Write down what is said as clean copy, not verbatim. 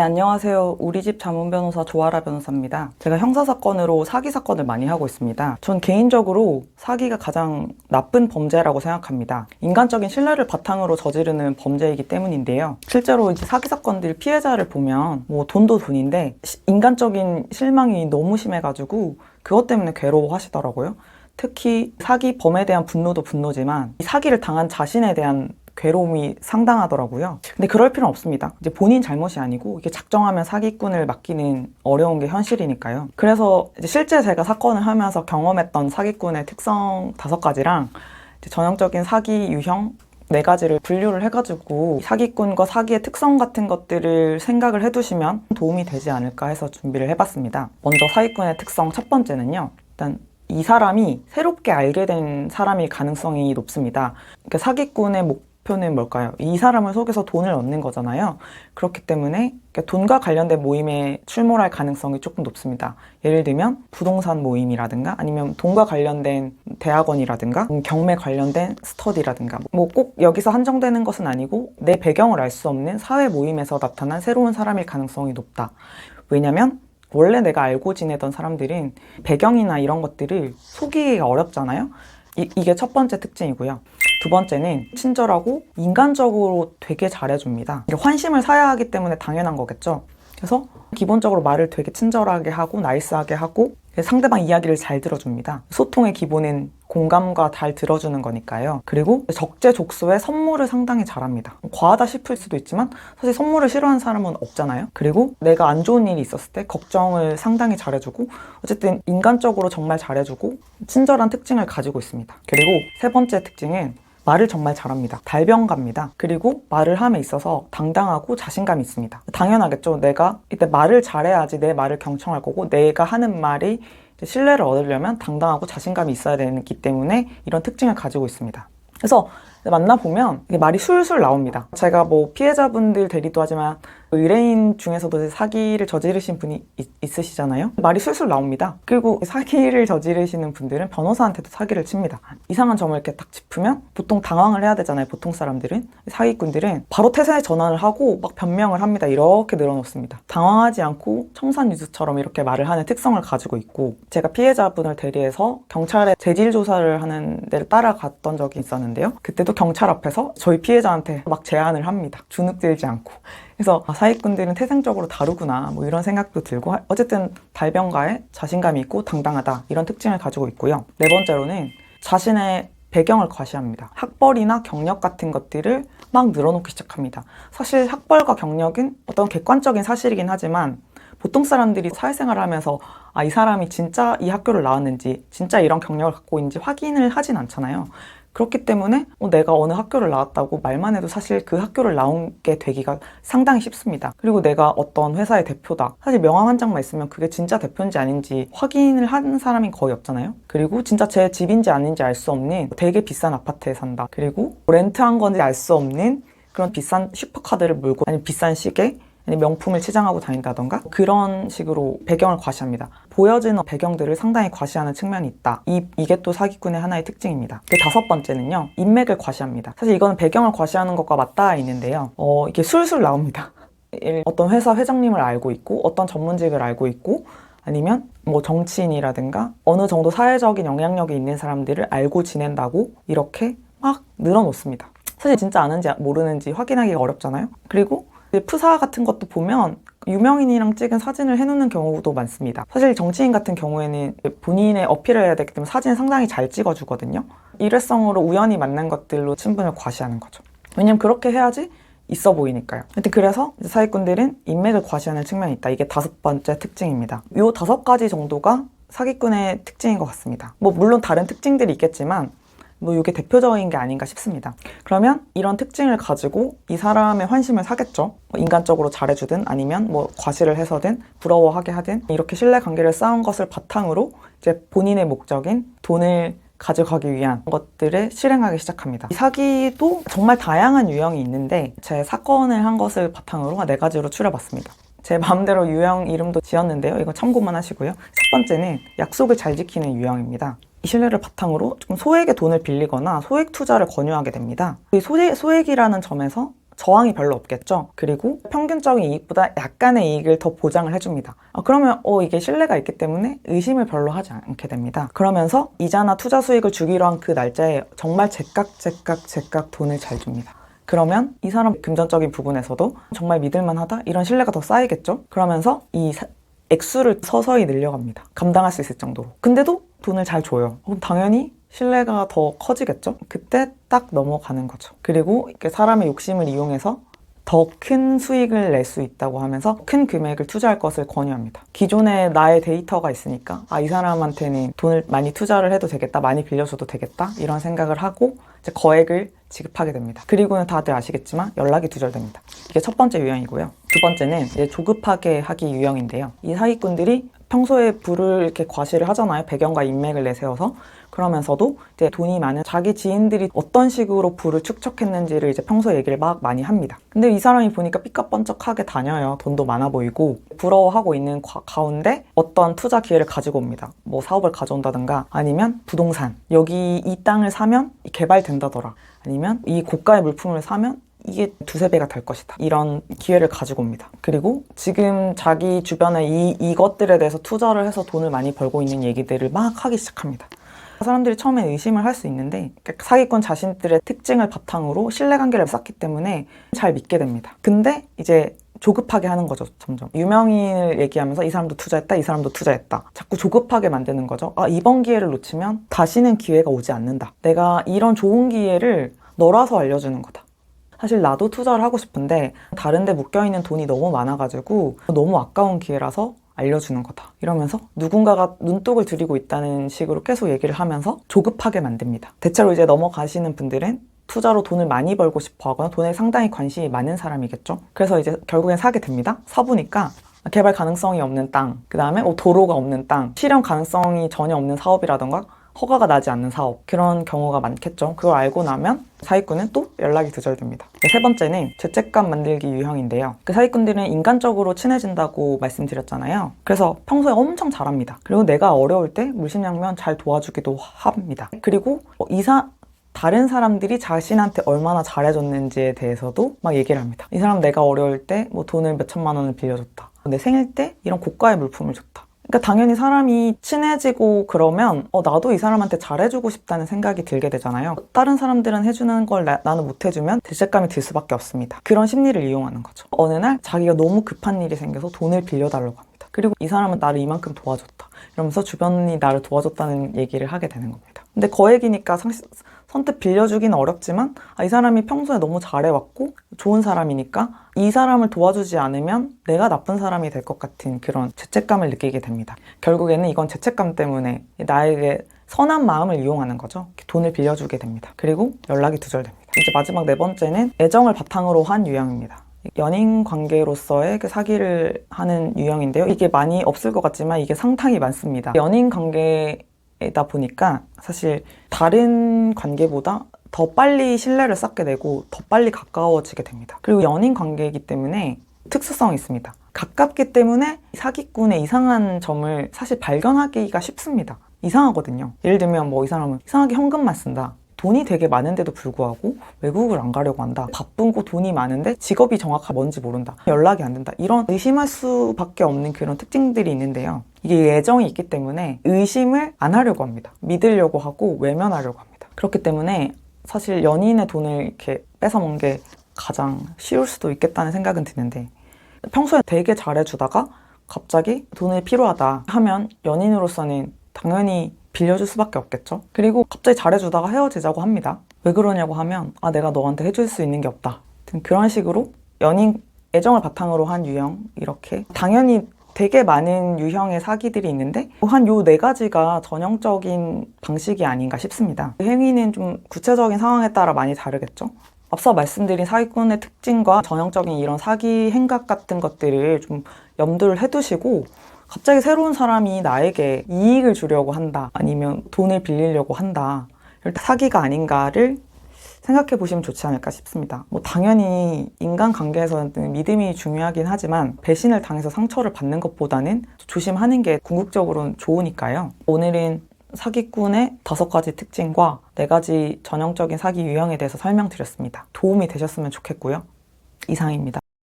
네, 안녕하세요. 우리 집 자문 변호사 조아라 변호사입니다. 제가 형사사건으로 사기 사건을 많이 하고 있습니다. 전 개인적으로 사기가 가장 나쁜 범죄라고 생각합니다. 인간적인 신뢰를 바탕으로 저지르는 범죄이기 때문인데요. 실제로 이제 사기 사건들 피해자를 보면 돈도 돈인데 인간적인 실망이 너무 심해가지고 그것 때문에 괴로워하시더라고요. 특히 사기 범에 대한 분노도 분노지만 이 사기를 당한 자신에 대한 괴로움이 상당하더라고요. 근데 그럴 필요는 없습니다. 이제 본인 잘못이 아니고 이게 작정하면 사기꾼을 맡기는 어려운 게 현실이니까요. 그래서 이제 실제 제가 사건을 하면서 경험했던 사기꾼의 특성 5가지랑 전형적인 사기 유형 4가지를 분류를 해가지고 사기꾼과 사기의 특성 같은 것들을 생각을 해두시면 도움이 되지 않을까 해서 준비를 해봤습니다. 먼저 사기꾼의 특성 첫 번째는요. 일단 이 사람이 새롭게 알게 된 사람일 가능성이 높습니다. 그러니까 사기꾼의 목표는 뭘까요? 이 사람을 속여서 돈을 얻는 거잖아요. 그렇기 때문에 돈과 관련된 모임에 출몰할 가능성이 조금 높습니다. 예를 들면 부동산 모임이라든가 아니면 돈과 관련된 대학원이라든가 경매 관련된 스터디라든가 꼭 여기서 한정되는 것은 아니고 내 배경을 알 수 없는 사회 모임에서 나타난 새로운 사람일 가능성이 높다. 왜냐면 원래 내가 알고 지내던 사람들은 배경이나 이런 것들을 속이기가 어렵잖아요. 이게 첫 번째 특징이고요. 두 번째는 친절하고 인간적으로 되게 잘해줍니다. 환심을 사야 하기 때문에 당연한 거겠죠. 그래서 기본적으로 말을 되게 친절하게 하고 나이스하게 하고 상대방 이야기를 잘 들어줍니다. 소통의 기본은 공감과 잘 들어주는 거니까요. 그리고 적재적소에 선물을 상당히 잘합니다. 과하다 싶을 수도 있지만 사실 선물을 싫어하는 사람은 없잖아요. 그리고 내가 안 좋은 일이 있었을 때 걱정을 상당히 잘해주고 어쨌든 인간적으로 정말 잘해주고 친절한 특징을 가지고 있습니다. 그리고 세 번째 특징은 말을 정말 잘합니다. 달변가입니다. 그리고 말을 함에 있어서 당당하고 자신감이 있습니다. 당연하겠죠. 내가 이때 말을 잘해야지 내 말을 경청할 거고 내가 하는 말이 신뢰를 얻으려면 당당하고 자신감이 있어야 되기 때문에 이런 특징을 가지고 있습니다. 그래서 만나보면 말이 술술 나옵니다. 제가 피해자분들 대리도 하지만 의뢰인 중에서도 사기를 저지르신 분이 있으시잖아요. 말이 술술 나옵니다. 그리고 사기를 저지르시는 분들은 변호사한테도 사기를 칩니다. 이상한 점을 이렇게 딱 짚으면 보통 당황을 해야 되잖아요. 보통 사람들은. 사기꾼들은 바로 태세에 전환을 하고 막 변명을 합니다. 이렇게 늘어놓습니다. 당황하지 않고 청산유수처럼 이렇게 말을 하는 특성을 가지고 있고 제가 피해자분을 대리해서 경찰에 재질 조사를 하는 데를 따라갔던 적이 있었는데요. 그때도 경찰 앞에서 저희 피해자한테 막 제안을 합니다. 주눅들지 않고. 그래서 사기꾼들은 태생적으로 다르구나 이런 생각도 들고 어쨌든 달변가에 자신감이 있고 당당하다 이런 특징을 가지고 있고요. 네 번째로는 자신의 배경을 과시합니다. 학벌이나 경력 같은 것들을 막 늘어놓기 시작합니다. 사실 학벌과 경력은 어떤 객관적인 사실이긴 하지만 보통 사람들이 사회생활을 하면서 이 사람이 진짜 이 학교를 나왔는지 진짜 이런 경력을 갖고 있는지 확인을 하진 않잖아요. 그렇기 때문에 내가 어느 학교를 나왔다고 말만 해도 사실 그 학교를 나오게 되기가 상당히 쉽습니다. 그리고 내가 어떤 회사의 대표다. 사실 명함 한 장만 있으면 그게 진짜 대표인지 아닌지 확인을 하는 사람이 거의 없잖아요. 그리고 진짜 제 집인지 아닌지 알 수 없는 되게 비싼 아파트에 산다. 그리고 렌트한 건지 알 수 없는 그런 비싼 슈퍼카드를 몰고 아니면 비싼 시계 명품을 치장하고 다닌다던가 그런 식으로 배경을 과시합니다. 보여지는 배경들을 상당히 과시하는 측면이 있다. 이게 또 사기꾼의 하나의 특징입니다. 그 다섯 번째는요. 인맥을 과시합니다. 사실 이거는 배경을 과시하는 것과 맞닿아 있는데요. 이게 술술 나옵니다. 어떤 회사 회장님을 알고 있고 어떤 전문직을 알고 있고 아니면 정치인이라든가 어느 정도 사회적인 영향력이 있는 사람들을 알고 지낸다고 이렇게 막 늘어놓습니다. 사실 진짜 아는지 모르는지 확인하기가 어렵잖아요. 그리고 프사 같은 것도 보면 유명인이랑 찍은 사진을 해놓는 경우도 많습니다. 사실 정치인 같은 경우에는 본인의 어필을 해야 되기 때문에 사진을 상당히 잘 찍어주거든요. 일회성으로 우연히 만난 것들로 친분을 과시하는 거죠. 왜냐면 그렇게 해야지 있어 보이니까요. 하여튼 그래서 사기꾼들은 인맥을 과시하는 측면이 있다. 이게 5번째 특징입니다. 이 5가지 정도가 사기꾼의 특징인 것 같습니다. 물론 다른 특징들이 있겠지만 이게 대표적인 게 아닌가 싶습니다. 그러면 이런 특징을 가지고 이 사람의 환심을 사겠죠. 인간적으로 잘해주든 아니면 과시를 해서든 부러워하게 하든 이렇게 신뢰관계를 쌓은 것을 바탕으로 이제 본인의 목적인 돈을 가져가기 위한 것들을 실행하기 시작합니다. 이 사기도 정말 다양한 유형이 있는데 제 사건을 한 것을 바탕으로 4가지로 추려봤습니다. 제 마음대로 유형 이름도 지었는데요. 이건 참고만 하시고요. 첫 번째는 약속을 잘 지키는 유형입니다. 이 신뢰를 바탕으로 조금 소액의 돈을 빌리거나 소액 투자를 권유하게 됩니다. 이 소액이라는 점에서 저항이 별로 없겠죠. 그리고 평균적인 이익보다 약간의 이익을 더 보장을 해줍니다. 그러면 이게 신뢰가 있기 때문에 의심을 별로 하지 않게 됩니다. 그러면서 이자나 투자 수익을 주기로 한 그 날짜에 정말 제깍 돈을 잘 줍니다. 그러면 이 사람 금전적인 부분에서도 정말 믿을만하다? 이런 신뢰가 더 쌓이겠죠? 그러면서 이 액수를 서서히 늘려갑니다. 감당할 수 있을 정도로. 근데도 돈을 잘 줘요. 그럼 당연히 신뢰가 더 커지겠죠? 그때 딱 넘어가는 거죠. 그리고 이렇게 사람의 욕심을 이용해서 더 큰 수익을 낼 수 있다고 하면서 큰 금액을 투자할 것을 권유합니다. 기존에 나의 데이터가 있으니까 이 사람한테는 돈을 많이 투자를 해도 되겠다, 많이 빌려줘도 되겠다 이런 생각을 하고 이제 거액을 지급하게 됩니다. 그리고는 다들 아시겠지만 연락이 두절됩니다. 이게 첫 번째 유형이고요. 두 번째는 이제 조급하게 하기 유형인데요. 이 사기꾼들이 평소에 부를 이렇게 과시를 하잖아요. 배경과 인맥을 내세워서. 그러면서도 이제 돈이 많은 자기 지인들이 어떤 식으로 부를 축적했는지를 이제 평소에 얘기를 막 많이 합니다. 근데 이 사람이 보니까 삐까뻔쩍하게 다녀요. 돈도 많아 보이고 부러워하고 있는 가운데 어떤 투자 기회를 가지고 옵니다. 뭐 사업을 가져온다든가 아니면 부동산. 여기 이 땅을 사면 개발된다더라. 아니면 이 고가의 물품을 사면 이게 두세 배가 될 것이다. 이런 기회를 가지고 옵니다. 그리고 지금 자기 주변에 이것들에 대해서 투자를 해서 돈을 많이 벌고 있는 얘기들을 막 하기 시작합니다. 사람들이 처음에 의심을 할 수 있는데 사기꾼 자신들의 특징을 바탕으로 신뢰관계를 쌓기 때문에 잘 믿게 됩니다. 근데 이제 조급하게 하는 거죠. 점점 유명인을 얘기하면서 이 사람도 투자했다, 이 사람도 투자했다. 자꾸 조급하게 만드는 거죠. 이번 기회를 놓치면 다시는 기회가 오지 않는다. 내가 이런 좋은 기회를 너라서 알려주는 거다. 사실 나도 투자를 하고 싶은데 다른 데 묶여있는 돈이 너무 많아가지고 너무 아까운 기회라서 알려주는 거다. 이러면서 누군가가 눈독을 들이고 있다는 식으로 계속 얘기를 하면서 조급하게 만듭니다. 대체로 이제 넘어가시는 분들은 투자로 돈을 많이 벌고 싶어 하거나 돈에 상당히 관심이 많은 사람이겠죠. 그래서 이제 결국엔 사게 됩니다. 사보니까 개발 가능성이 없는 땅, 그 다음에 도로가 없는 땅, 실현 가능성이 전혀 없는 사업이라던가 허가가 나지 않는 사업, 그런 경우가 많겠죠. 그걸 알고 나면 사기꾼은 또 연락이 두절됩니다. 세 번째는 죄책감 만들기 유형인데요. 그 사기꾼들은 인간적으로 친해진다고 말씀드렸잖아요. 그래서 평소에 엄청 잘합니다. 그리고 내가 어려울 때 물심양면 잘 도와주기도 합니다. 그리고 다른 사람들이 자신한테 얼마나 잘해줬는지에 대해서도 막 얘기를 합니다. 이 사람 내가 어려울 때 뭐 돈을 몇 천만 원을 빌려줬다. 내 생일 때 이런 고가의 물품을 줬다. 그러니까 당연히 사람이 친해지고 그러면 나도 이 사람한테 잘해주고 싶다는 생각이 들게 되잖아요. 다른 사람들은 해주는 걸 나는 못 해주면 죄책감이 들 수밖에 없습니다. 그런 심리를 이용하는 거죠. 어느 날 자기가 너무 급한 일이 생겨서 돈을 빌려달라고 합니다. 그리고 이 사람은 나를 이만큼 도와줬다. 이러면서 주변이 나를 도와줬다는 얘기를 하게 되는 겁니다. 근데 거액이니까 선뜻 빌려주기는 어렵지만 이 사람이 평소에 너무 잘해왔고 좋은 사람이니까 이 사람을 도와주지 않으면 내가 나쁜 사람이 될 것 같은 그런 죄책감을 느끼게 됩니다. 결국에는 이건 죄책감 때문에 나에게 선한 마음을 이용하는 거죠. 돈을 빌려주게 됩니다. 그리고 연락이 두절됩니다. 이제 마지막 네 번째는 애정을 바탕으로 한 유형입니다. 연인 관계로서의 사기를 하는 유형인데요. 이게 많이 없을 것 같지만 이게 상당히 많습니다. 연인 관계다 보니까 사실 다른 관계보다 더 빨리 신뢰를 쌓게 되고 더 빨리 가까워지게 됩니다. 그리고 연인 관계이기 때문에 특수성이 있습니다. 가깝기 때문에 사기꾼의 이상한 점을 사실 발견하기가 쉽습니다. 이상하거든요. 예를 들면 이 사람은 이상하게 현금만 쓴다. 돈이 되게 많은데도 불구하고 외국을 안 가려고 한다. 바쁘고 돈이 많은데 직업이 정확하게 뭔지 모른다. 연락이 안 된다. 이런 의심할 수밖에 없는 그런 특징들이 있는데요. 이게 애정이 있기 때문에 의심을 안 하려고 합니다. 믿으려고 하고 외면하려고 합니다. 그렇기 때문에 사실 연인의 돈을 이렇게 뺏어먹는 게 가장 쉬울 수도 있겠다는 생각은 드는데 평소에 되게 잘해주다가 갑자기 돈이 필요하다 하면 연인으로서는 당연히 빌려줄 수밖에 없겠죠. 그리고 갑자기 잘해주다가 헤어지자고 합니다. 왜 그러냐고 하면 내가 너한테 해줄 수 있는 게 없다. 그런 식으로 연인 애정을 바탕으로 한 유형, 이렇게 당연히 되게 많은 유형의 사기들이 있는데 한 요 네 가지가 전형적인 방식이 아닌가 싶습니다. 행위는 좀 구체적인 상황에 따라 많이 다르겠죠. 앞서 말씀드린 사기꾼의 특징과 전형적인 이런 사기 행각 같은 것들을 좀 염두를 해두시고 갑자기 새로운 사람이 나에게 이익을 주려고 한다, 아니면 돈을 빌리려고 한다, 이럴 때 사기가 아닌가를 생각해 보시면 좋지 않을까 싶습니다. 당연히 인간관계에서는 믿음이 중요하긴 하지만 배신을 당해서 상처를 받는 것보다는 조심하는 게 궁극적으로는 좋으니까요. 오늘은 사기꾼의 5가지 특징과 4가지 전형적인 사기 유형에 대해서 설명드렸습니다. 도움이 되셨으면 좋겠고요. 이상입니다.